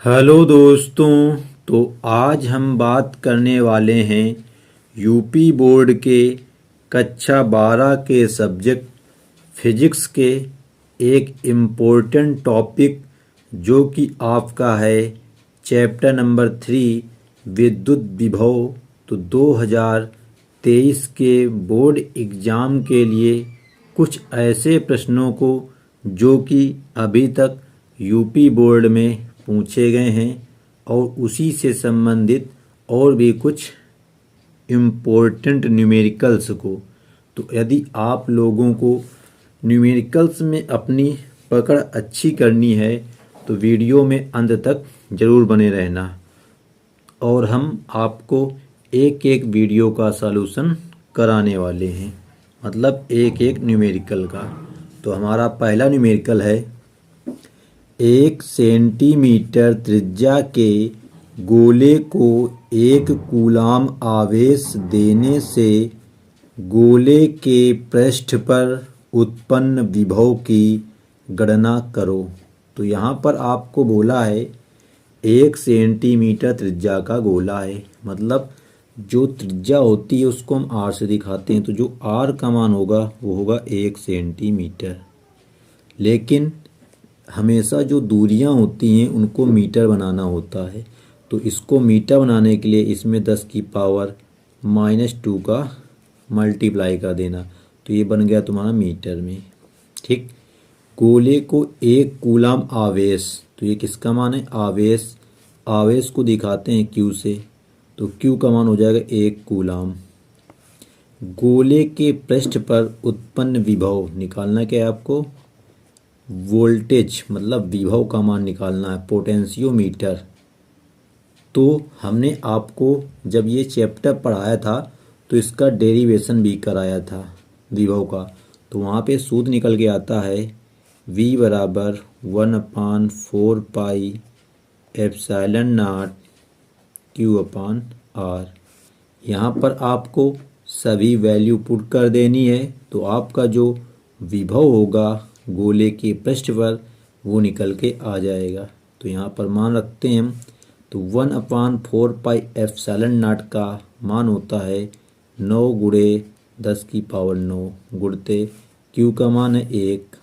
Hello दोस्तों। तो आज हम बात करने वाले हैं यूपी बोर्ड के कक्षा 12 के सब्जेक्ट फिजिक्स के एक इम्पोर्टेंट टॉपिक जो कि आपका है चैप्टर नंबर 3 विद्युत विभव। तो 2023 के बोर्ड एग्ज़ाम के लिए कुछ ऐसे प्रश्नों को जो कि अभी तक यूपी बोर्ड में पूछे गए हैं और उसी से संबंधित और भी कुछ इम्पोर्टेंट न्यूमेरिकल्स को। तो यदि आप लोगों को न्यूमेरिकल्स में अपनी पकड़ अच्छी करनी है तो वीडियो में अंत तक ज़रूर बने रहना और हम आपको एक एक वीडियो का सॉल्यूशन कराने वाले हैं, मतलब एक एक न्यूमेरिकल का। तो हमारा पहला न्यूमेरिकल है 1 सेंटीमीटर त्रिज्या के गोले को 1 कूलाम आवेश देने से गोले के पृष्ठ पर उत्पन्न विभव की गणना करो। तो यहाँ पर आपको बोला है 1 सेंटीमीटर त्रिज्या का गोला है, मतलब जो त्रिज्या होती है उसको हम आर से दिखाते हैं। तो जो आर का मान होगा वो होगा 1 सेंटीमीटर। लेकिन हमेशा जो दूरियां होती हैं उनको मीटर बनाना होता है। तो इसको मीटर बनाने के लिए इसमें 10 की पावर -2 का मल्टीप्लाई कर देना, तो ये बन गया तुम्हारा मीटर में। ठीक। गोले को 1 कूलाम आवेश, तो ये किसका मान है? आवेश। आवेश को दिखाते हैं क्यू से, तो क्यू का मान हो जाएगा 1 कूलाम। गोले के पृष्ठ पर उत्पन्न विभव निकालना क्या है आपको? वोल्टेज, मतलब विभव का मान निकालना है, पोटेंशियोमीटर। तो हमने आपको जब ये चैप्टर पढ़ाया था तो इसका डेरिवेशन भी कराया था विभव का। तो वहाँ पे सूत्र निकल के आता है V बराबर 1/4 पाई एप्सिलॉन नॉट Q/R। यहाँ पर आपको सभी वैल्यू पुट कर देनी है, तो आपका जो विभव होगा गोले के पृष्ठ पर वो निकल के आ जाएगा। तो यहाँ पर मान रखते हैं हम, तो 1/4 पाई एप्सिलॉन नॉट का मान होता है 9 गुणे 10 की पावर 9 गुणते क्यू का मान है 1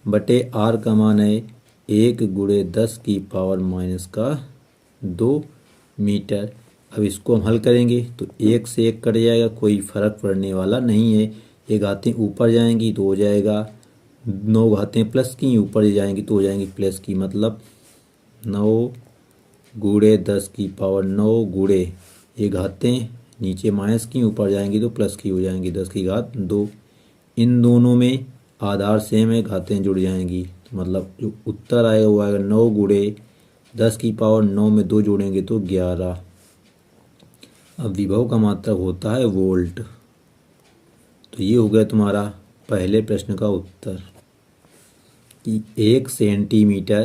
बटे आर का मान है 1 गुणे 10 की पावर -2 मीटर। अब इसको हम हल करेंगे तो 1 से 1 कट जाएगा, कोई फर्क पड़ने वाला नहीं है। ये घातें ऊपर जाएंगी तो हो जाएगा 9 घातें प्लस की, ऊपर जाएंगी तो हो जाएंगी प्लस की, मतलब 9 गुणे 10 की पावर 9 गुणे ये घातें नीचे माइनस की, ऊपर जाएंगी तो प्लस की हो जाएंगी 10 की घात 2। इन दोनों में आधार सेम है, घातें जुड़ जाएंगी, तो मतलब जो उत्तर आएगा वो आएगा 9 गुणे 10 की पावर 9 में 2 जोड़ेंगे तो 11। अब विभव का मात्रक होता है वोल्ट। तो ये हो गया तुम्हारा पहले प्रश्न का उत्तर कि 1 सेंटीमीटर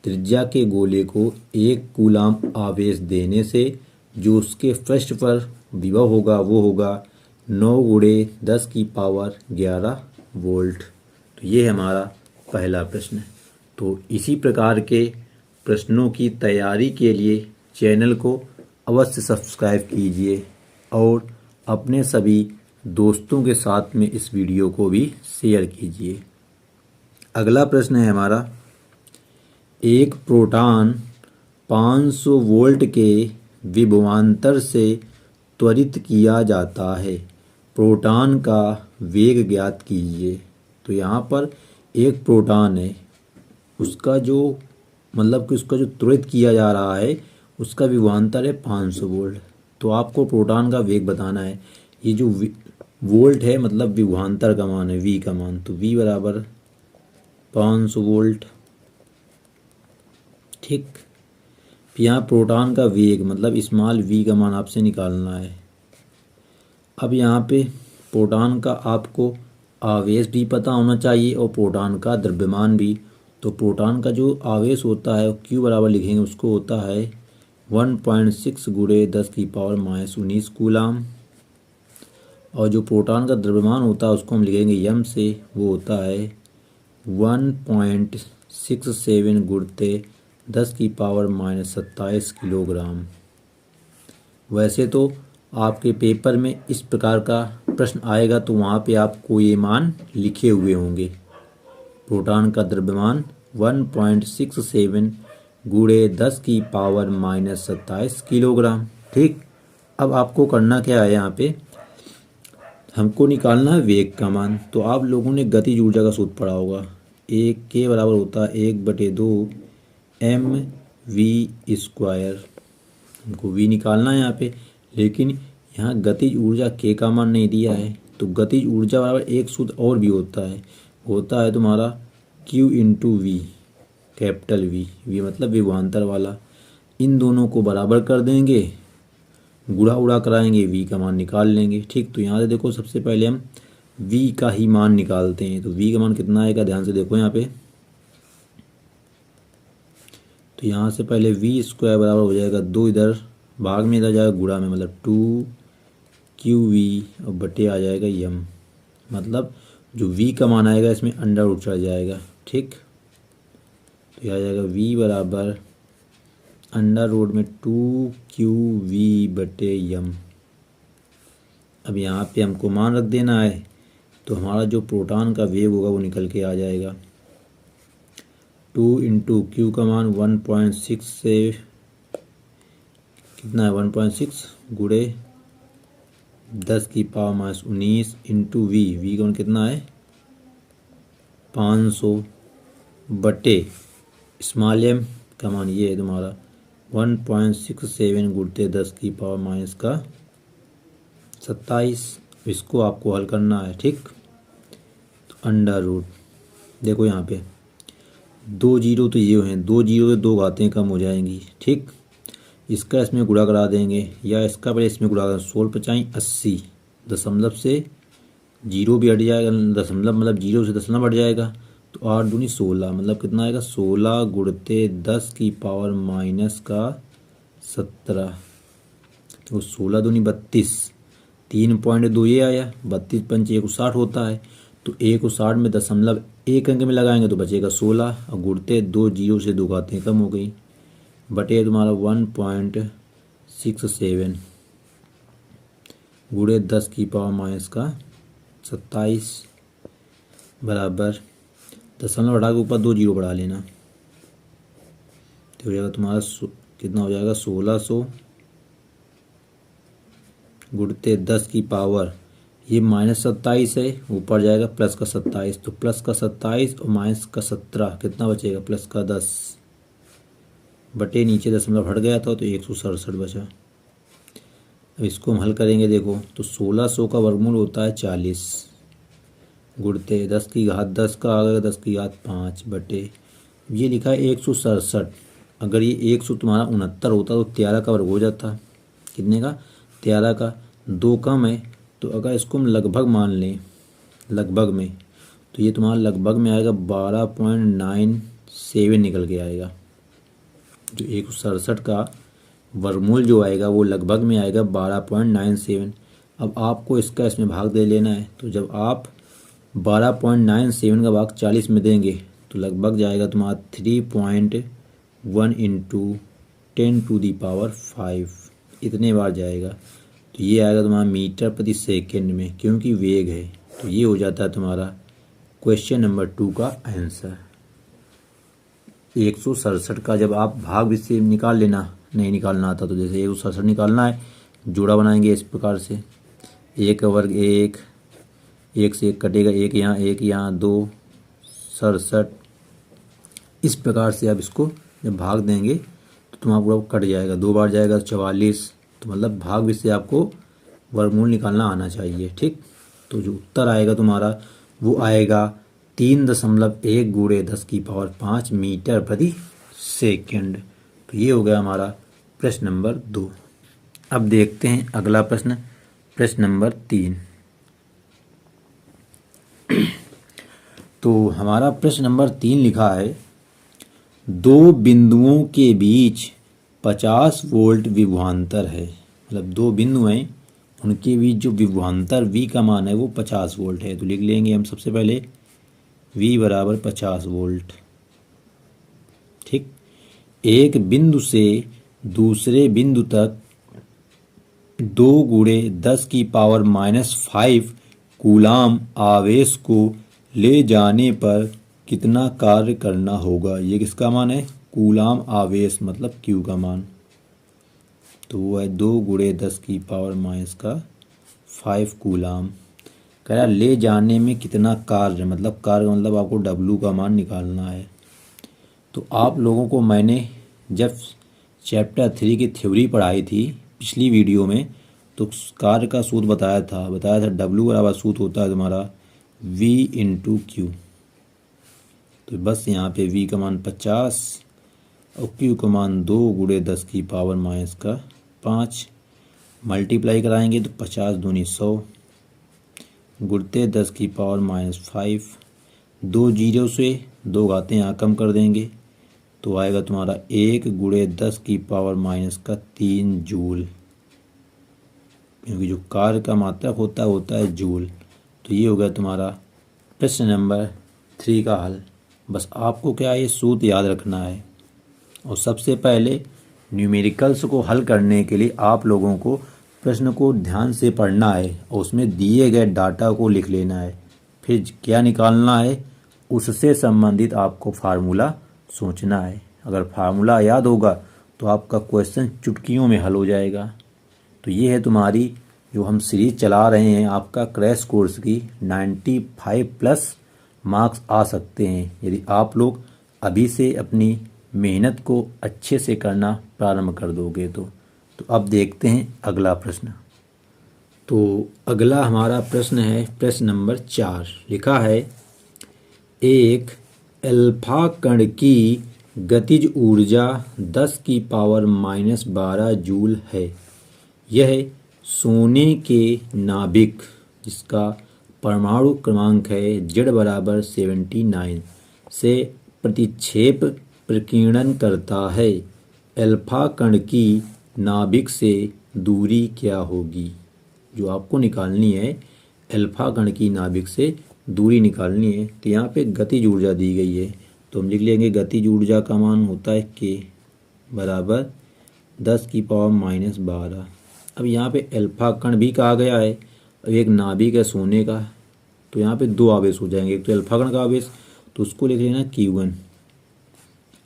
त्रिज्या के गोले को 1 कूलाम आवेश देने से जो उसके पृष्ठ पर विभव होगा वो होगा 9 गुणे 10 की पावर 11 वोल्ट। तो ये हमारा पहला प्रश्न। तो इसी प्रकार के प्रश्नों की तैयारी के लिए चैनल को अवश्य सब्सक्राइब कीजिए और अपने सभी दोस्तों के साथ में इस वीडियो को भी शेयर कीजिए। अगला प्रश्न है हमारा, एक प्रोटॉन 500 वोल्ट के विभवांतर से त्वरित किया जाता है, प्रोटॉन का वेग ज्ञात कीजिए। तो यहाँ पर एक प्रोटॉन है, उसका जो मतलब कि उसका जो त्वरित किया जा रहा है उसका विभवांतर है 500 वोल्ट। तो आपको प्रोटॉन का वेग बताना है। ये जो वोल्ट है मतलब विभवांतर का मान है, V का मान, तो V बराबर 500 वोल्ट। ठीक। यहाँ प्रोटॉन का वेग मतलब स्मॉल v का मान आपसे निकालना है। अब यहाँ पे प्रोटॉन का आपको आवेश भी पता होना चाहिए और प्रोटॉन का द्रव्यमान भी। तो प्रोटॉन का जो आवेश होता है Q बराबर लिखेंगे, उसको होता है 1.6 गुणे 10 की पावर -19 कूलाम। और जो प्रोटॉन का द्रव्यमान होता है उसको हम लिखेंगे m से, वो होता है 1.67 गुणते 10⁻27 किलोग्राम। वैसे तो आपके पेपर में इस प्रकार का प्रश्न आएगा तो वहाँ पे आपको ये मान लिखे हुए होंगे। प्रोटॉन का द्रव्यमान 1.67 गुणे 10⁻27 किलोग्राम। ठीक, अब आपको करना क्या है, यहाँ पे हमको निकालना है वेग का मान। तो आप लोगों ने गतिज ऊर्जा का सूत्र पढ़ा होगा, एक के बराबर होता है 1/2 mv²। हमको v निकालना है यहाँ पे, लेकिन यहाँ गतिज ऊर्जा के का मान नहीं दिया है। तो गतिज ऊर्जा बराबर एक सूत्र और भी होता है तुम्हारा q into V, capital V, V मतलब विभवांतर वाला। इन दोनों को बराबर कर देंगे, गुणा उड़ा कराएंगे, v का मान निकाल लेंगे। ठीक, तो यहाँ से देखो सबसे पहले हम v का ही मान निकालते हैं। तो v का मान कितना आएगा, ध्यान से देखो यहाँ पे। तो यहाँ से पहले v² बराबर हो जाएगा 2, इधर भाग में इधर जाएगा गुणा में, मतलब 2qv और बटे आ जाएगा m। मतलब जो v का मान आएगा इसमें अंडर रूट चढ़ जाएगा। ठीक, तो यह आ जाएगा v बराबर अंडर रूट में 2qv/m। अब यहाँ पे हमको मान रख देना है, तो हमारा जो प्रोटॉन का वेग होगा वो निकल के आ जाएगा। 2 इंटू क्यू का मान 1.6 से कितना है, 1.6 गुणे 10⁻19 इंटू वी, वी का मान कितना है 500 बटे स्मॉल एम का मान ये है तुम्हारा 1.67 गुणते 10⁻27। इसको आपको हल करना है। ठीक, तो अंडर रूट, देखो यहाँ पे 2 जीरो तो ये हैं, 2 जीरो से 2 घातें कम हो जाएंगी। ठीक, इसका इसमें गुणा करा देंगे, या इसका पहले इसमें गुणा करें। 16×5 80, दशमलव से जीरो भी हट जाएगा, दशमलव मतलब जीरो से दशमलव हट जाएगा। तो 8 दूनी 16, मतलब कितना आएगा 16 गुणते 10⁻17। तो 16 दूनी 32, 3.2 ये आया, 32 पंच 160 होता है। तो 160 में दशमलव एक अंक में लगाएंगे तो बचेगा 16, और गुणते 2 जीरो से 2 घातें कम हो गई, बटे तुम्हारा 1.67 गुणे 10⁻27 बराबर दशमलव हटा के ऊपर 2 जीरो बढ़ा लेना। तो हो जाएगा तुम्हारा कितना हो जाएगा 1600 गुणते 10 की पावर, ये -27 है, ऊपर जाएगा प्लस का 27। तो प्लस का 27 और माइनस का 17 कितना बचेगा, प्लस का 10 बटे नीचे दशमलव हट गया था तो 167 बचा। अब इसको हम हल करेंगे, देखो तो 1600 का वर्गमूल होता है 40 गुणते 10 की घात 10 का आ गया 10 की घात 5 बटे ये लिखा है 167। अगर ये 100 तुम्हारा 69 होता तो 13 का वर्ग हो जाता। कितने का, 13 का, 2 कम है। तो अगर इसको हम लगभग मान लें, लगभग में, तो ये तुम्हारा लगभग में आएगा 12.97 निकल के आएगा। जो 167 का वर्गमूल जो आएगा वो लगभग में आएगा 12.97। अब आपको इसका इसमें भाग दे लेना है। तो जब आप 12.97 का भाग 40 में देंगे तो लगभग जाएगा तुम्हारा 3.1 इंटू 10⁵ इतने बार जाएगा। तो ये आएगा तुम्हारा मीटर प्रति सेकेंड में, क्योंकि वेग है। तो ये हो जाता है तुम्हारा क्वेश्चन नंबर 2 का आंसर। 167 का जब आप भाग से निकाल लेना, नहीं निकालना आता तो जैसे 167 निकालना है, जोड़ा बनाएंगे इस प्रकार से, 1 का वर्ग 1, 1 से 1 कटेगा, 1 यहाँ 2, 67। इस प्रकार से आप इसको जब भाग देंगे तो तुम्हारा पूरा कट जाएगा, 2 बार जाएगा 44। तो मतलब भाग से आपको वर्गमूल निकालना आना चाहिए। ठीक, तो जो उत्तर आएगा तुम्हारा वो आएगा 3.1 गुणे 10⁵ मीटर प्रति सेकेंड। तो ये हो गया हमारा प्रश्न नंबर 2। अब देखते हैं अगला प्रश्न, प्रश्न नंबर 3। तो हमारा प्रश्न नंबर 3 लिखा है, 2 बिंदुओं के बीच 50 वोल्ट विभवांतर है। मतलब 2 बिंदु हैं, उनके बीच जो विभवांतर V का मान है वो 50 वोल्ट है। तो लिख लेंगे हम सबसे पहले V बराबर 50 वोल्ट। ठीक, एक बिंदु से दूसरे बिंदु तक 2 गुणे 10 की पावर -5 कूलाम आवेश को ले जाने पर कितना कार्य करना होगा। ये किसका मान है? कूलाम आवेश मतलब क्यू का मान। तो वो है 2 गुणे 10 की पावर -5 कूलाम। कह रहा ले जाने में कितना कार्य, मतलब कार्य मतलब आपको डब्लू का मान निकालना है। तो आप लोगों को मैंने जब चैप्टर 3 की थ्योरी पढ़ाई थी पिछली वीडियो में, तो कार्य का सूत्र बताया था डब्लू बराबर सूत्र होता है तुम्हारा V इंटू क्यू। तो बस यहाँ पे V का मान 50 और Q का मान 2 गुणे 10 की पावर -5 मल्टीप्लाई कराएंगे तो 50 दूनी 100 गुणते 10 की पावर -5। 2 जीरो से 2 घातें यहाँ कम कर देंगे तो आएगा तुम्हारा 1 गुणे 10 की पावर -3 जूल, क्योंकि जो कार्य का मात्रक होता है जूल। तो ये हो गया तुम्हारा प्रश्न नंबर 3 का हल। बस आपको क्या ये सूत्र याद रखना है, और सबसे पहले न्यूमेरिकल्स को हल करने के लिए आप लोगों को प्रश्न को ध्यान से पढ़ना है और उसमें दिए गए डाटा को लिख लेना है। फिर क्या निकालना है उससे संबंधित आपको फार्मूला सोचना है। अगर फार्मूला याद होगा तो आपका क्वेश्चन चुटकियों में हल हो जाएगा। तो ये है तुम्हारी जो हम सीरीज चला रहे हैं आपका क्रैश कोर्स की, 95+ मार्क्स आ सकते हैं यदि आप लोग अभी से अपनी मेहनत को अच्छे से करना प्रारंभ कर दोगे तो अब देखते हैं अगला प्रश्न। तो अगला हमारा प्रश्न है प्रश्न नंबर 4। लिखा है एक अल्फा कण की गतिज ऊर्जा 10 की पावर -12 जूल है। यह सोने के नाभिक जिसका परमाणु क्रमांक है Z बराबर 79 से प्रतिक्षेप प्रकीर्णन करता है। अल्फा कण की नाभिक से दूरी क्या होगी? जो आपको निकालनी है अल्फा कण की नाभिक से दूरी निकालनी है। तो यहाँ पे गतिज ऊर्जा दी गई है तो हम लिख लेंगे गतिज ऊर्जा का मान होता है K बराबर 10 की पावर -12। अब यहाँ पे अल्फा कण भी कहा गया है और एक नाभिक है सोने का, तो यहाँ पे 2 आवेश हो जाएंगे। एक तो अल्फा कण का आवेश तो उसको लिख लेना Q1।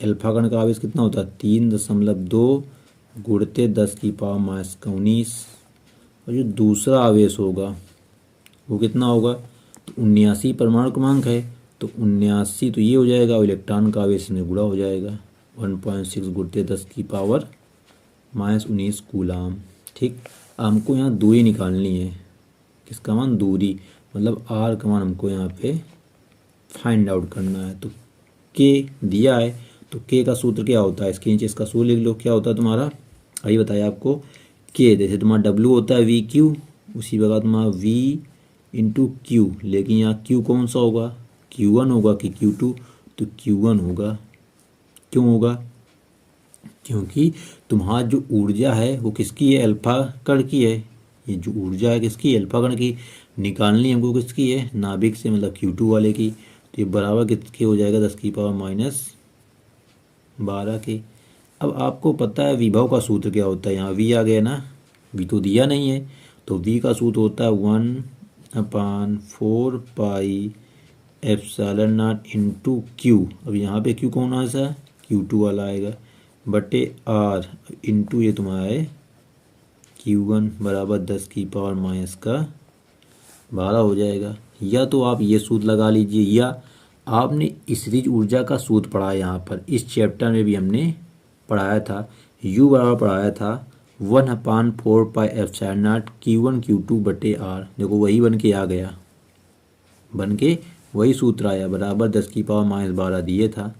अल्फा कण का आवेश कितना होता है 3.2 गुणते 10 की पावर -19। और जो दूसरा आवेश होगा वो कितना होगा तो 79 परमाणु क्रमांक है तो 79 तो ये हो जाएगा और इलेक्ट्रॉन का आवेश में गुणा हो जाएगा 1.6 गुणते 10 की पावर -19 कूलाम। ठीक, हमको यहाँ दूरी निकालनी है। किसका मान? दूरी, मतलब R का मान हमको यहाँ पे फाइंड आउट करना है। तो K दिया है तो K का सूत्र क्या होता है? इसके नीचे इसका सूत्र लिख लो। क्या होता है तुम्हारा? अभी बताया आपको। K जैसे तुम्हारा W होता है VQ, उसी प्रकार तुम्हारा V इंटू Q, लेकिन यहाँ Q कौन सा होगा? Q1 होगा कि Q2? तो Q1 होगा। क्यों होगा? क्योंकि तुम्हारा जो ऊर्जा है वो किसकी है? अल्फा कण की है। ये जो ऊर्जा है किसकी? अल्फा कण की। निकालनी हमको किसकी है? नाभिक से, मतलब Q2 वाले की। तो ये बराबर किसके हो जाएगा 10 की पावर -12 के। अब आपको पता है विभव का सूत्र क्या होता है? यहाँ V आ गया ना, V तो दिया नहीं है तो V का सूत्र होता है 1/4 pi epsilon not into Q। अब यहाँ पे Q कौन सा? Q2 वाला आएगा बटे R इंटू ये तुम्हारा है Q1 बराबर 10 की पावर -12 हो जाएगा। या तो आप ये सूत्र लगा लीजिए, या आपने स्थितिज ऊर्जा का सूत्र पढ़ा है यहाँ पर। इस चैप्टर में भी हमने पढ़ाया था, U बराबर पढ़ाया था 1/4 pi epsilon not Q1 Q2 बटे R। देखो वही बन के आ गया, बन के वही सूत्र आया बराबर 10 की पावर -12 दिए था।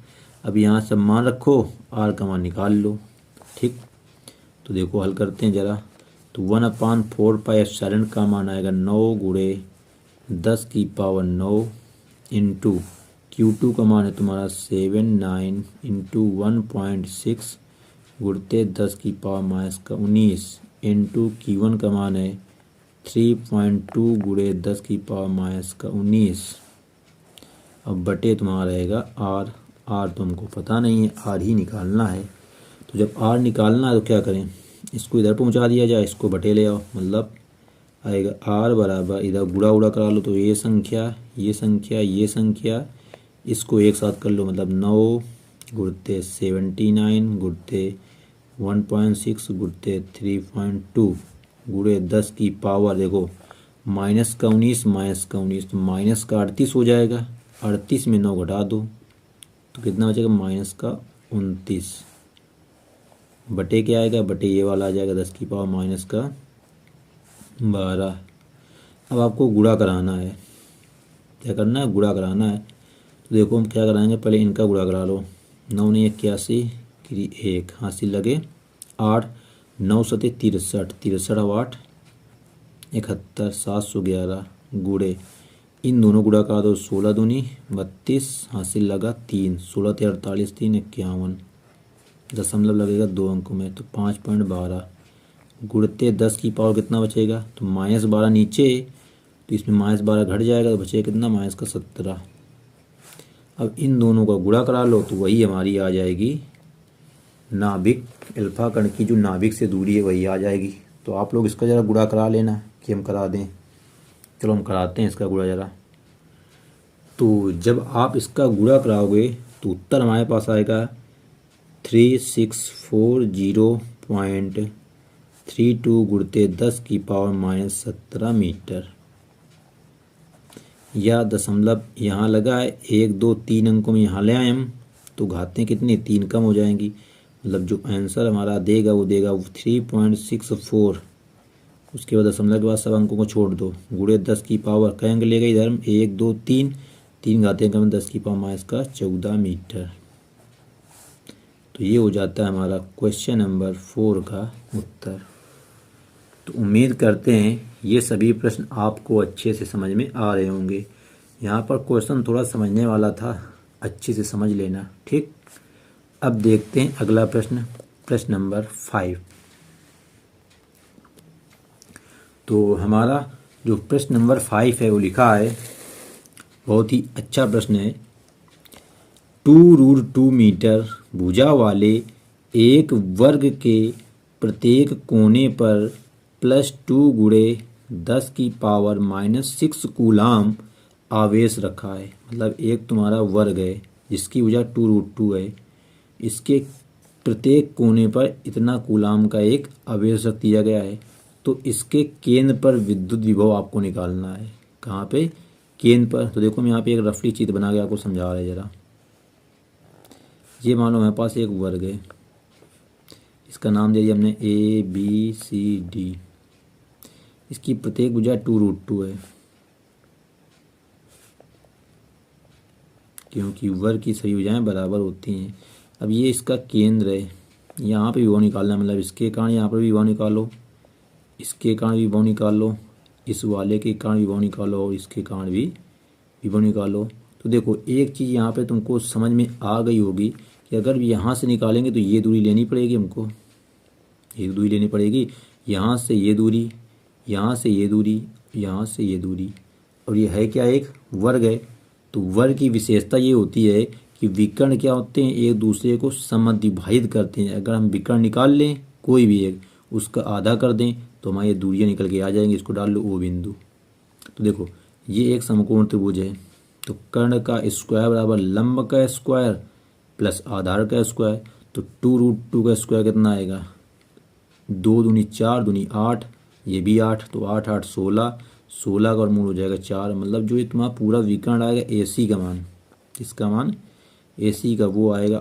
अब यहाँ सब मान रखो, R का मान निकाल लो। ठीक, तो देखो हल करते हैं ज़रा। तो 1/4 पाई एप्सिलॉन का मान आएगा 9 गुणे 10 की पावर 9 इंटू Q2 का मान है तुम्हारा 79 इंटू 1.6 गुणते 10 की पावर -19 इंटू Q1 का मान है 3.2 गुणे 10 की पावर -19। अब बटे तुम्हारा रहेगा R। R तो हमको पता नहीं है, R ही निकालना है। तो जब r निकालना है तो क्या करें, इसको इधर पहुंचा दिया जाए, इसको बटे ले आओ, मतलब आएगा r बराबर, इधर गुणा उड़ा करा लो तो ये संख्या ये संख्या ये संख्या, इसको एक साथ कर लो, मतलब 9 गुणते 79 गुणते 1.6 गुणते 3.2 गुणे 10 की पावर, देखो माइनस का 19 तो माइनस का 38 हो जाएगा, 38 में 9 घटा दो तो कितना बचेगा, माइनस का 29, बटे क्या आएगा, बटे ये वाला आ जाएगा 10 की पावर माइनस का 12। अब आपको गुणा कराना है, क्या करना है, गुणा कराना है। तो देखो हम क्या कराएंगे, पहले इनका गुणा करा लो, 9 ने 81 क्री 1 हासिल लगे 8, 9 सते 63, 63 और 8 71, 711 गुणे इन दोनों गुणा करा दो, 16 दूनी 32 हासिल लगा 3, 16 ते 48 3 51, दशमलव लगेगा 2 अंकों में, तो 5.12 गुणते 10 की पावर कितना बचेगा, तो -12 नीचे, तो इसमें -12 घट जाएगा तो बचेगा कितना, माइनस का 17। अब इन दोनों का गुणा करा लो तो वही हमारी आ जाएगी नाभिक, अल्फा कण की जो नाभिक से दूरी है वही आ जाएगी। तो आप लोग इसका ज़रा गुणा करा लेना कि हम करा दें। चलो हम कराते हैं इसका गुणा ज़रा। तो जब आप इसका गुणा कराओगे तो उत्तर हमारे पास आएगा 3640.32 गुणते 10 की पावर -17 मीटर। या दशमलव यहाँ लगा है, 1 2 3 अंकों में यहाँ ले आए हम, तो घातें कितनी 3 कम हो जाएंगी, मतलब जो आंसर हमारा देगा वो देगा 3.64। उसके बाद दशमलव के बाद सब अंकों को छोड़ दो, गुणे 10 की पावर कई अंक लेगा इधर, 1 2 3, 3 घातें कम 10 की पावर माइनस का 14 मीटर। तो ये हो जाता है हमारा क्वेश्चन नंबर 4 का उत्तर। तो उम्मीद करते हैं ये सभी प्रश्न आपको अच्छे से समझ में आ रहे होंगे। यहाँ पर क्वेश्चन थोड़ा समझने वाला था, अच्छे से समझ लेना, ठीक। अब देखते हैं अगला प्रश्न, प्रश्न नंबर 5। तो हमारा जो प्रश्न नंबर 5 है वो लिखा है, बहुत ही अच्छा प्रश्न है। 2√2 मीटर भुजा वाले एक वर्ग के प्रत्येक कोने पर +2 गुणे 10 की पावर -6 कूलाम आवेश रखा है। मतलब एक तुम्हारा वर्ग है जिसकी भुजा 2√2 है, इसके प्रत्येक कोने पर इतना कूलाम का एक आवेश रख दिया गया है। तो इसके केंद्र पर विद्युत विभव आपको निकालना है। कहाँ पे, केंद्र पर। तो देखो मैं यहाँ पे एक रफली चित्र बना के आपको समझा रहा है जरा। ये मान लो हमारे पास एक वर्ग है, इसका नाम दे दिया हमने ABCD। इसकी प्रत्येक भुजा 2√2 है, क्योंकि वर्ग की सभी भुजाएं बराबर होती हैं। अब ये इसका केंद्र है, यहाँ पे विभव निकालना है, मतलब इसके कारण यहाँ पर विभव निकालो, इसके कारण विभव निकालो, इस वाले के कारण विभव निकालो और इसके कारण भी विभव निकालो। तो देखो एक चीज़ यहाँ पे तुमको समझ में आ गई होगी कि अगर यहाँ से निकालेंगे तो ये दूरी लेनी पड़ेगी हमको, एक दूरी लेनी पड़ेगी, यहाँ से ये दूरी, यहाँ से ये दूरी, यहाँ से ये दूरी, और ये है क्या, एक वर्ग है। तो वर्ग की विशेषता ये होती है कि विकर्ण क्या होते हैं, एक दूसरे को समद्विभाजित करते हैं। अगर हम विकर्ण निकाल लें कोई भी एक, उसका आधा कर दें तो हमारी दूरियाँ निकल के आ जाएंगी। इसको डाल लो O बिंदु। तो देखो ये एक समकोण त्रिभुज है, तो कर्ण का स्क्वायर बराबर लंब का स्क्वायर प्लस आधार का स्क्वायर। तो 2√2 का स्क्वायर कितना आएगा, 2 दूनी 4 दूनी 8, ये भी 8, तो 8 8 16, 16 का और मूल हो जाएगा 4। मतलब जो ये तुम्हारा पूरा विकर्ण आएगा AC का मान, इसका मान AC का वो आएगा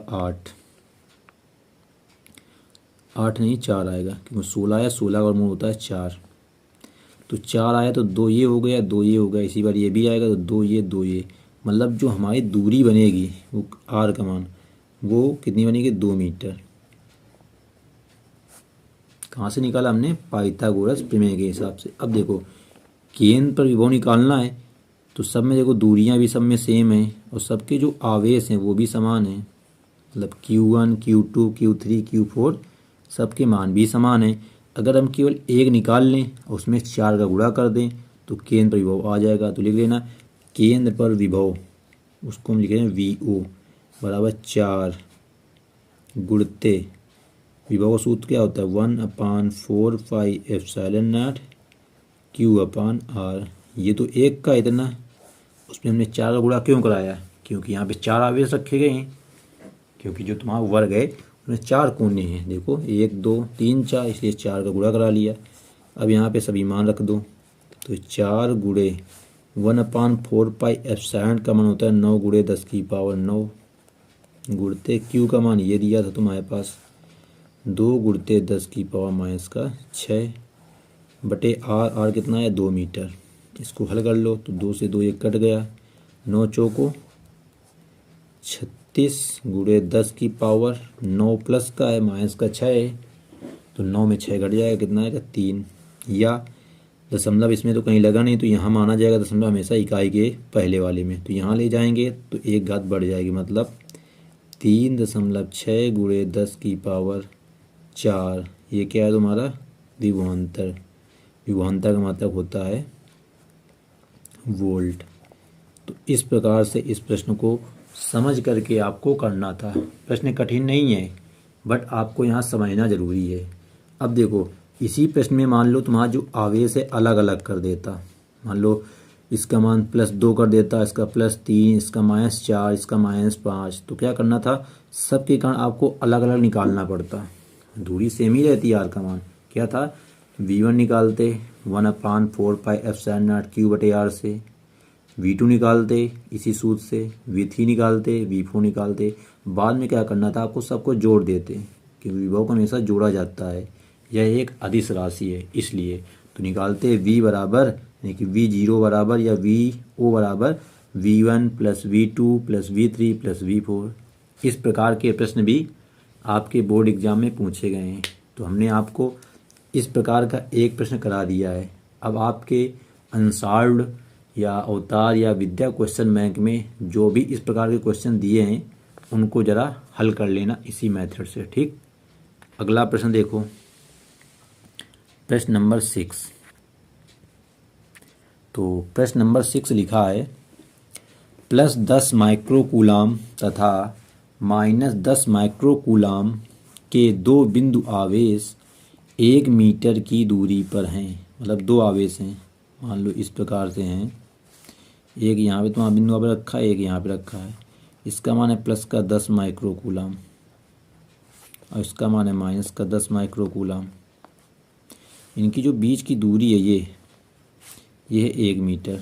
8 नहीं 4 आएगा, क्योंकि 16 आया, 16 का और मूल होता है 4। तो 4 आया तो 2 ये हो गया, 2 ये हो गया, इसी बार ये भी आएगा तो 2 ये 2 ये। मतलब जो हमारी दूरी बनेगी वो R का मान वो कितनी बनेगी, 2 मीटर। कहाँ से निकाला हमने, पाइथागोरस प्रमेय के हिसाब से। अब देखो केंद्र पर विभव निकालना है तो सब में देखो दूरियां भी सब में सेम है और सबके जो आवेश हैं वो भी समान है। मतलब Q1 Q2 Q3 Q4 सबके मान भी समान है। अगर हम केवल एक निकाल लें और उसमें 4 का गुणा कर दें तो केंद्र पर विभव आ जाएगा। तो लिख लेना केंद्र पर विभव, उसको हम लिख रहे हैं VO बराबर 4 गुणते विभव का सूत्र क्या होता है 1/4πε0 Q/r। ये तो एक का इतना, उसमें हमने 4 का गुणा क्यों कराया? क्योंकि यहाँ पे 4 आवेश रखे गए हैं, क्योंकि जो तुम्हारा वर्ग है उसमें 4 कोने हैं। देखो 1 2 3 4, इसलिए 4 का गुणा करा लिया। अब यहाँ पे सभी मान रख दो, तो 4 गुणे 1/4πε का मान होता है 9 गुणे 10⁻9 गुणते Q का मान ये दिया था तुम्हारे पास 2 गुणते 10⁻6 बटे R कितना है 2 मीटर। इसको हल कर लो तो 2 से 2 एक कट गया, 9 चौको 36 गुणे 10⁻9 प्लस का है माइनस का 6 है, तो 9 में 6 घट जाएगा, कितना आएगा 3। या दशमलव इसमें तो कहीं लगा नहीं, तो यहाँ माना जाएगा दशमलव हमेशा इकाई के पहले वाले में, तो यहाँ ले जाएंगे तो एक घात बढ़ जाएगी, मतलब 3.6 गुणे 10⁻4। ये क्या है तुम्हारा विभवांतर। विभवांतर का मतलब होता है वोल्ट। तो इस प्रकार से इस प्रश्न को समझ करके आपको करना था। प्रश्न कठिन नहीं है, बट आपको यहाँ समझना ज़रूरी है। अब देखो इसी प्रश्न में मान लो तुम्हारा जो आवेश है अलग अलग कर देता, मान लो इसका मान +2 कर देता, इसका +3, इसका -4, इसका -5, तो क्या करना था सबके कारण आपको अलग अलग निकालना पड़ता। दूरी सेम ही रहती है, आर का मान क्या था V1 निकालते 1/4πε0 Q/r से, V2 निकालते इसी सूत्र से, V3 निकालते, V4 निकालते। बाद में क्या करना था आपको सबको जोड़ देते, क्योंकि विभव को हमेशा जोड़ा जाता है, यह एक अदिश राशि है इसलिए। तो निकालते V बराबर यानी कि V0 बराबर या VO बराबर V1 + V2 + V3 + V4। इस प्रकार के प्रश्न भी आपके बोर्ड एग्जाम में पूछे गए हैं। तो हमने आपको इस प्रकार का एक प्रश्न करा दिया है। अब आपके अनसॉल्व्ड या अवतार या विद्या क्वेश्चन बैंक में जो भी इस प्रकार के क्वेश्चन दिए हैं उनको ज़रा हल कर लेना इसी मेथड से, ठीक। अगला प्रश्न देखो, प्रश्न नंबर 6। तो प्रश्न नंबर 6 लिखा है +10 माइक्रोकूलाम तथा -10 माइक्रोकूलाम के 2 बिंदु आवेश 1 मीटर की दूरी पर हैं। मतलब 2 आवेश हैं, मान लो इस प्रकार से हैं, एक यहाँ पे तुम्हारा बिंदु पर रखा है, एक यहाँ पे रखा है। इसका मान है +10 माइक्रोकूलाम और इसका मान है -10 माइक्रोकूलाम। इनकी जो बीच की दूरी है ये है 1 मीटर,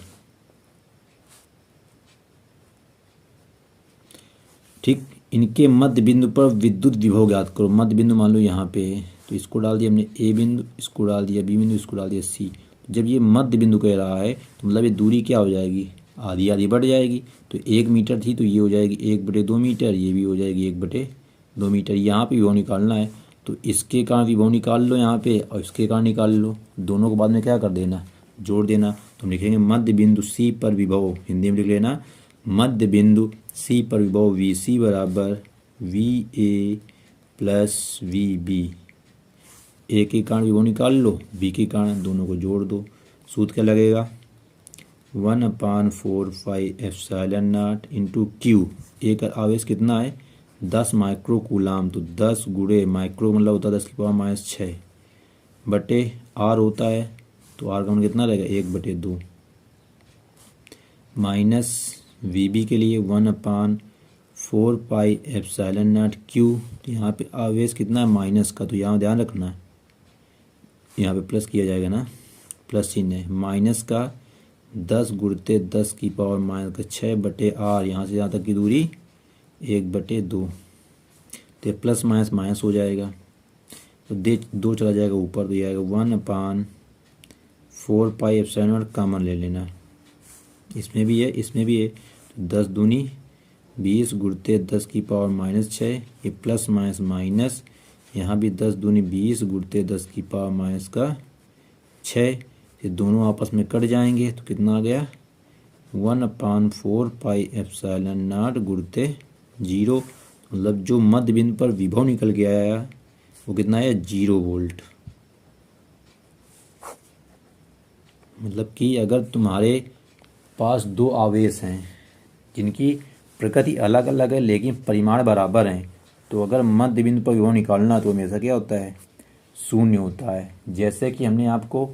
ठीक। इनके मध्य बिंदु पर विद्युत विभव ज्ञात करो। मध्य बिंदु मान लो यहाँ पे है, तो इसको डाल दिया हमने A बिंदु, इसको डाल दिया B बिंदु, इसको डाल दिया C। जब ये मध्य बिंदु कह रहा है तो मतलब ये दूरी क्या हो जाएगी, आधी आधी बढ़ जाएगी। तो 1 मीटर थी तो ये हो जाएगी 1/2 मीटर, ये भी हो जाएगी 1/2 मीटर। यहाँ पे विभव निकालना है तो इसके कारण विभव निकाल लो यहाँ पे और इसके कारण निकाल लो, दोनों को बाद में क्या कर देना, जोड़ देना। तो हम लिखेंगे मध्य बिंदु C पर विभव, हिंदी में लिख लेना मध्य बिंदु C पर विभव VC बराबर VA + VB। A के कारण विभव निकाल लो, B के कारण, दोनों को जोड़ दो। सूत्र क्या लगेगा 1/4πε0 इंटू Q। एक आवेश कितना है 10 माइक्रोकूलाम, तो 10 गुणे माइक्रो मतलब होता है 10⁻6 बटे R होता है, तो R का मान कितना रहेगा 1/2 माइनस VB के लिए 1/4πε0 Q। तो यहाँ पे आवेश कितना है माइनस का, तो यहाँ ध्यान रखना है यहाँ पे प्लस किया जाएगा ना, प्लस चिन्ह है, माइनस का 10 गुणते 10⁻6 बटे R। यहाँ से यहाँ तक की दूरी 1/2, तो प्लस माइनस माइनस हो जाएगा, तो 2 चला जाएगा ऊपर, तो ये आएगा 1/4πε0 कॉमन ले लेना। इसमें भी है इसमें भी है, तो 10 दूनी 20 गुणते 10⁻6, ये प्लस माइनस माइनस, यहाँ भी 10 दूनी 20 गुणते 10⁻6, ये दोनों आपस में कट जाएंगे, तो कितना आ गया 1/4πε0 गुणते 0। मतलब जो मध्य बिंदु पर विभव निकल के आया वो कितना है 0 वोल्ट। मतलब कि अगर तुम्हारे पास 2 आवेश हैं जिनकी प्रकृति अलग अलग है लेकिन परिमाण बराबर हैं, तो अगर मध्य बिंदु पर विभव निकालना तो हमेशा क्या होता है, शून्य होता है। जैसे कि हमने आपको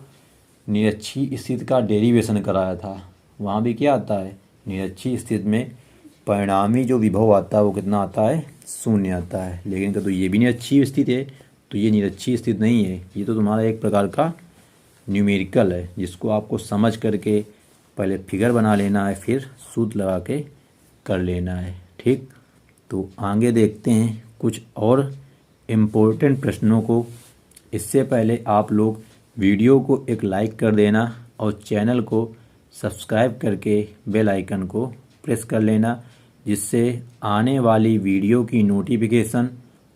निरक्षीय स्थिति का डेरिवेशन कराया था, वहाँ भी क्या आता है, निरक्षीय स्थिति में परिणामी जो विभव आता है वो कितना आता है, शून्य आता है। लेकिन तो ये भी निरक्षीय स्थिति है, तो ये निरक्षीय स्थिति नहीं है, ये तो तुम्हारा एक प्रकार का न्यूमेरिकल है, जिसको आपको समझ करके पहले फिगर बना लेना है, फिर सूत्र लगा के कर लेना है। ठीक, तो आगे देखते हैं कुछ और इम्पोर्टेंट प्रश्नों को। इससे पहले आप लोग वीडियो को एक लाइक कर देना और चैनल को सब्सक्राइब करके बेल आइकन को प्रेस कर लेना, जिससे आने वाली वीडियो की नोटिफिकेशन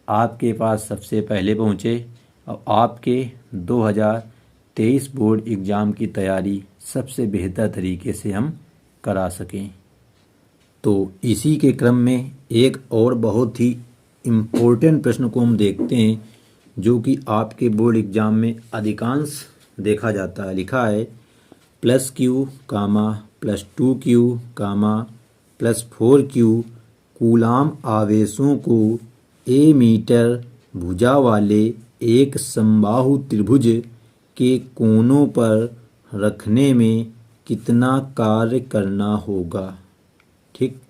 आपके पास सबसे पहले पहुंचे और आपके 2023 बोर्ड एग्ज़ाम की तैयारी सबसे बेहतर तरीके से हम करा सकें। तो इसी के क्रम में एक और बहुत ही इम्पोर्टेंट प्रश्न को हम देखते हैं, जो कि आपके बोर्ड एग्ज़ाम में अधिकांश देखा जाता है। लिखा है +q, +2q, +4q कूलाम आवेशों को a मीटर भुजा वाले एक समबाहु त्रिभुज के कोनों पर रखने में कितना कार्य करना होगा। ठीक,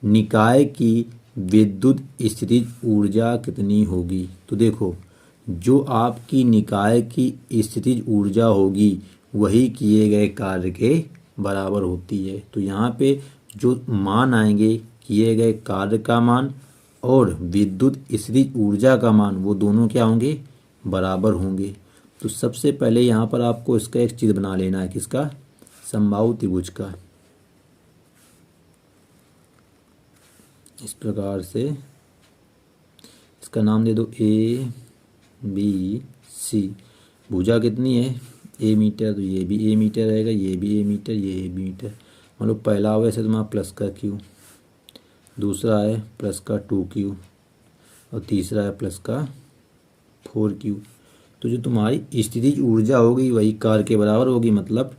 निकाय की विद्युत स्थितिज ऊर्जा कितनी होगी। तो देखो, जो आपकी निकाय की स्थितिज ऊर्जा होगी वही किए गए कार्य के बराबर होती है। तो यहाँ पे जो मान आएंगे, किए गए कार्य का मान और विद्युत स्थितिज ऊर्जा का मान, वो दोनों क्या होंगे, बराबर होंगे। तो सबसे पहले यहाँ पर आपको इसका एक चित्र बना लेना है, किसका, समबाहु त्रिभुज का। इस प्रकार से इसका नाम दे दो ABC। भुजा कितनी है, a मीटर, तो ये भी a मीटर रहेगा, ये भी a मीटर, ये भी मीटर। मान लो पहला आवेश है तुम्हारा प्लस का q, दूसरा है प्लस का 2q और तीसरा है प्लस का 4q। तो जो तुम्हारी स्थितिज ऊर्जा होगी वही कार्य के बराबर होगी, मतलब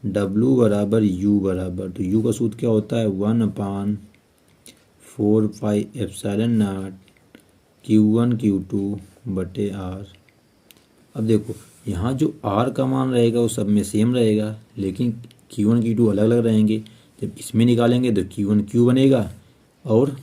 W बराबर U बराबर, तो U का सूत्र क्या होता है, 1/4πε0 Q1 Q2 बटे R। अब देखो यहाँ जो R का मान रहेगा वो सब में सेम रहेगा, लेकिन Q1 Q2 अलग अलग रहेंगे। जब इसमें निकालेंगे तो Q1 Q बनेगा और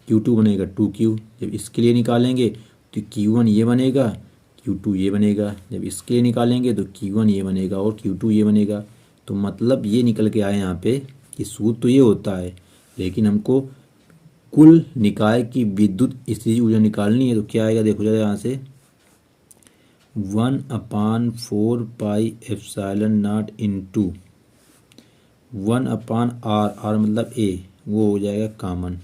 Q2 बनेगा 2Q। जब इसके लिए निकालेंगे तो Q1 ये बनेगा, Q2 ये बनेगा। जब इसके लिए निकालेंगे तो Q1 ये बनेगा और Q2 ये बनेगा। तो मतलब ये निकल के आए यहाँ पे कि सूत्र तो ये होता है, लेकिन हमको कुल निकाय की विद्युत स्थितिज ऊर्जा निकालनी है। तो क्या आएगा, देखो जरा यहाँ से 1/4πε0 इंटू 1/r, r मतलब a, वो हो जाएगा कॉमन।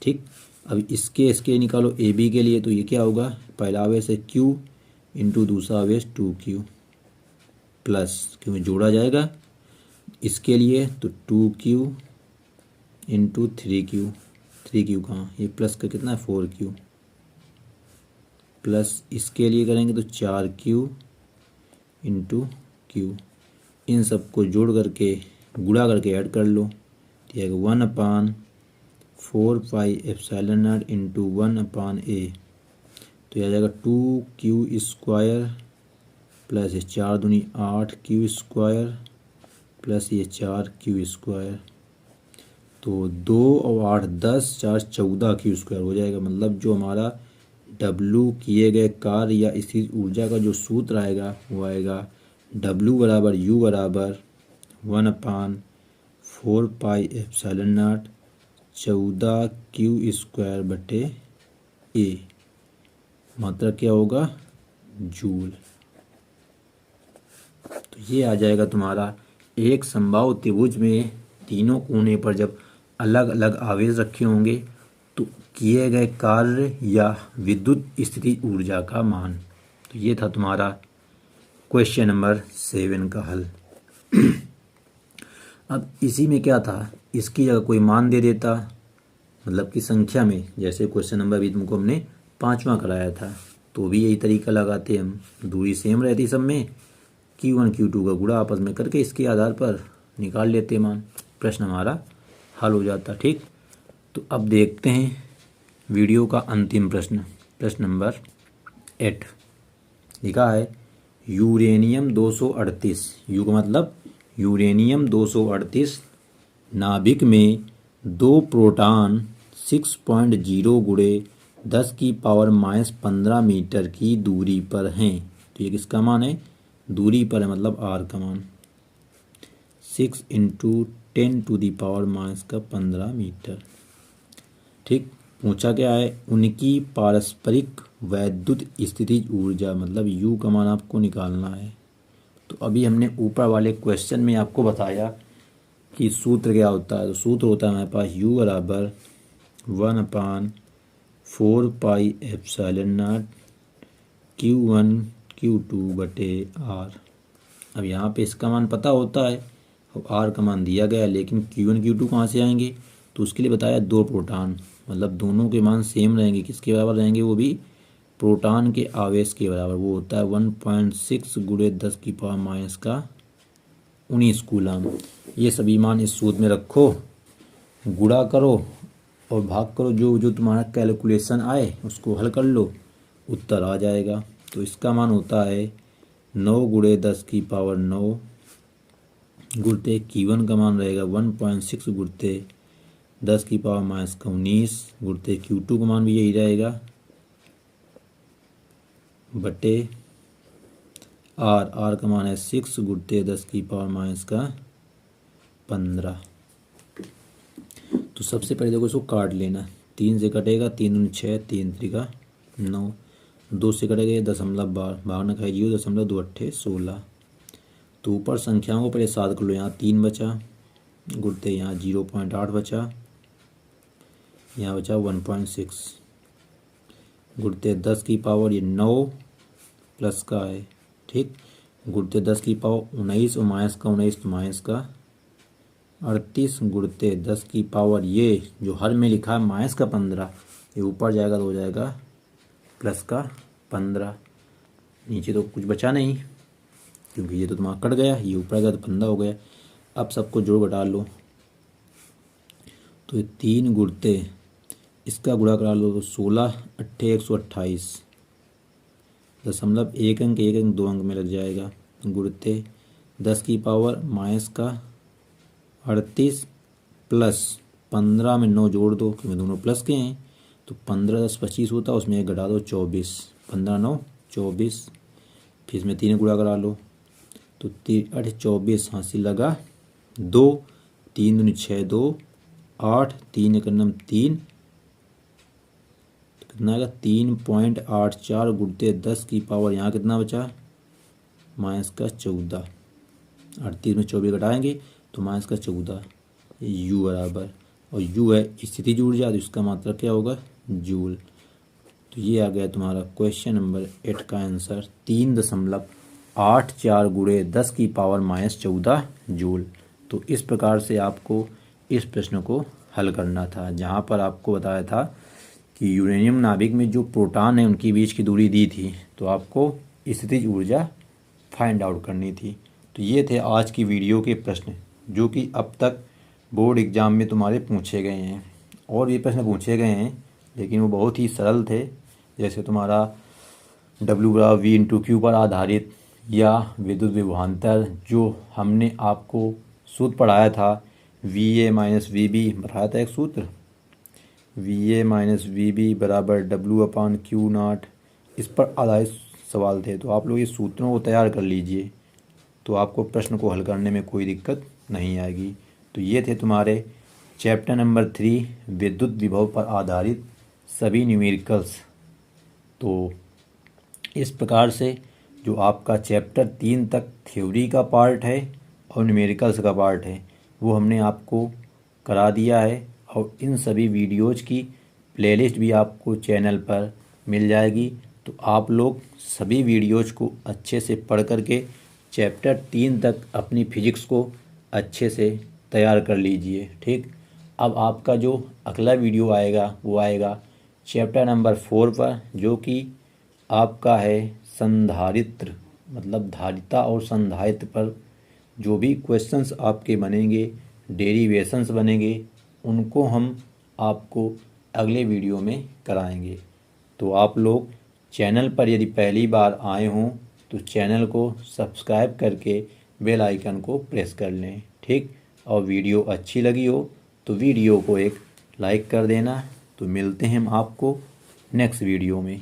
ठीक, अब इसके निकालो ए बी के लिए, तो ये क्या होगा, पहला आवेश है q इंटू दूसरा आवेश 2q प्लस q में जोड़ा जाएगा। इसके लिए तो 2q इंटू 3q, 3q कहाँ, ये प्लस का कितना है 4q प्लस इसके लिए करेंगे तो 4q इंटू q। इन सबको जोड़ करके गुणा करके ऐड कर लो, तो यह 1/4πε0 इंटू 1/a, तो यह आ जाएगा 2q स्क्वायर प्लस ये 4 दूनी 8q स्क्वायर प्लस ये 4q स्क्वायर। तो 2 और 8 10, 4 14q स्क्वायर हो जाएगा। मतलब जो हमारा W किए गए कार्य या स्थितिज ऊर्जा का जो सूत्र आएगा वो आएगा W बराबर U बराबर 1/4πε0 14q स्क्वायर बटे a, मात्रा क्या होगा, जूल। तो ये आ जाएगा तुम्हारा एक समबाहु त्रिभुज में तीनों कोने पर जब अलग अलग आवेश रखे होंगे तो किए गए कार्य या विद्युत स्थितिज ऊर्जा का मान। तो ये था तुम्हारा क्वेश्चन नंबर 7 का हल। अब इसी में क्या था, इसकी जगह कोई मान दे देता, मतलब कि संख्या में, जैसे क्वेश्चन नंबर भी तुमको हमने 5वां कराया था, तो भी यही तरीका लगाते हम, दूरी सेम रहती सब में, Q1 Q2 का गुणा आपस में करके इसके आधार पर निकाल लेते मान, प्रश्न हमारा हल हो जाता। ठीक, तो अब देखते हैं वीडियो का अंतिम प्रश्न, प्रश्न नंबर 8 लिखा है यूरेनियम 238, यू का मतलब यूरेनियम 238 नाभिक में 2 प्रोटॉन 6.0 गुणे 10⁻⁻15 मीटर की दूरी पर हैं। तो ये किसका मान है? दूरी पर है, मतलब आर का मान 6 × 10⁻⁻15 मीटर। ठीक, पूछा क्या है? उनकी पारस्परिक वैद्युत स्थितिज ऊर्जा, मतलब यू का मान आपको निकालना है। तो अभी हमने ऊपर वाले क्वेश्चन में आपको बताया कि सूत्र क्या होता है। तो सूत्र होता है हमारे पास U बराबर 1/4πε0 Q1 Q2/R। अब यहाँ पे इसका मान पता होता है और R का मान दिया गया है, लेकिन Q1 Q2 कहाँ से आएंगे? तो उसके लिए बताया 2 प्रोटॉन, मतलब दोनों के मान सेम रहेंगे। किसके बराबर रहेंगे? वो भी प्रोटॉन के आवेश के बराबर। वो होता है 1.6 × 10⁻⁻19 कूलम। ये सभी मान इस सूत्र में रखो, गुणा करो और भाग करो, जो जो तुम्हारा कैलकुलेशन आए उसको हल कर लो, उत्तर आ जाएगा। तो इसका मान होता है 9 × 10⁻9 गुणते Q1 का मान रहेगा 1.6 गुणते 10⁻⁻19 गुणते Q2 का मान भी यही रहेगा बटे R का मान है 6 गुणते 10⁻⁻15। तो सबसे पहले देखो इसको काट लेना, 3 से कटेगा, 3 दूनी 6, 3 त्रिका 9, 2 से कटेगा 10.12, भाग न खाए 0.2 8 16। तो ऊपर संख्याओं को पहले साथ कर लो। यहाँ 3 बचा, गुणते यहाँ 0.8 बचा, यहाँ बचा 1.6 गुणते 10 की पावर ये 9 प्लस का है। ठीक, गुणते 10 की पावर 19 और माइनस का 19 तो माइनस का 38 गुणते 10 की पावर ये जो हर में लिखा है माइनस का 15, ये ऊपर जाएगा तो हो जाएगा प्लस का 15। नीचे तो कुछ बचा नहीं क्योंकि ये तो तुम्हारा कट गया, ये ऊपर गया तो 15 हो गया। अब सबको जोड़ घटा लो, तो ये 3 गुणते इसका गुणा करा लो तो 16 8 128 .1 अंक 1 अंक 2 अंक में लग जाएगा, गुणते 10 की पावर माइनस का 38 प्लस 15 में 9 जोड़ दो क्योंकि दोनों प्लस के हैं, तो 15 10 25 होता है, उसमें 1 घटा दो 24, 15 9 24, फिर इसमें 3 गुणा करा लो तो 3 8 24 हासिल लगा 2, 3 दूनी 6 2 8, 3 1 9 3, कितना आएगा 3.84 गुणते 10 की पावर यहाँ कितना बचा माइनस का 14, 38 में 24 घटाएंगे तो माइनस का 14, U बराबर, और U है स्थितिज ऊर्जा, तो इसका मात्रक क्या होगा जूल। तो ये आ गया तुम्हारा क्वेश्चन नंबर 8 का आंसर 3.84 गुणे 10 की पावर -14 जूल। तो इस प्रकार से आपको इस प्रश्न को हल करना था, जहाँ पर आपको बताया था कि यूरेनियम नाभिक में जो प्रोटॉन है उनकी बीच की दूरी दी थी, तो आपको स्थितिज ऊर्जा फाइंड आउट करनी थी। तो ये थे आज की वीडियो के प्रश्न जो कि अब तक बोर्ड एग्ज़ाम में तुम्हारे पूछे गए हैं, और ये प्रश्न पूछे गए हैं लेकिन वो बहुत ही सरल थे। जैसे तुम्हारा W/V/Q पर आधारित, या विद्युत विभवांतर जो हमने आपको सूत्र पढ़ाया था, VA - VB बताया था एक सूत्र, VA - VB बराबर W/Q0, इस पर आधारित सवाल थे। तो आप लोग ये सूत्रों को तैयार कर लीजिए, तो आपको प्रश्न को हल करने में कोई दिक्कत नहीं आएगी। तो ये थे तुम्हारे चैप्टर नंबर 3 विद्युत विभव पर आधारित सभी न्यूमेरिकल्स। तो इस प्रकार से जो आपका चैप्टर 3 तक थ्योरी का पार्ट है और न्यूमेरिकल्स का पार्ट है वो हमने आपको करा दिया है, और इन सभी वीडियोज़ की प्लेलिस्ट भी आपको चैनल पर मिल जाएगी। तो आप लोग सभी वीडियोज़ को अच्छे से पढ़ करके चैप्टर 3 तक अपनी फिजिक्स को अच्छे से तैयार कर लीजिए। ठीक, अब आपका जो अगला वीडियो आएगा वो आएगा चैप्टर नंबर 4 पर, जो कि आपका है संधारित्र, मतलब धारिता और संधारित्र पर जो भी क्वेश्चंस आपके बनेंगे, डेरिवेशंस बनेंगे, उनको हम आपको अगले वीडियो में कराएंगे। तो आप लोग चैनल पर यदि पहली बार आए हों तो चैनल को सब्सक्राइब करके बेल आइकन को प्रेस कर लें, ठीक। और वीडियो अच्छी लगी हो तो वीडियो को एक लाइक कर देना। तो मिलते हैं हम आपको नेक्स्ट वीडियो में।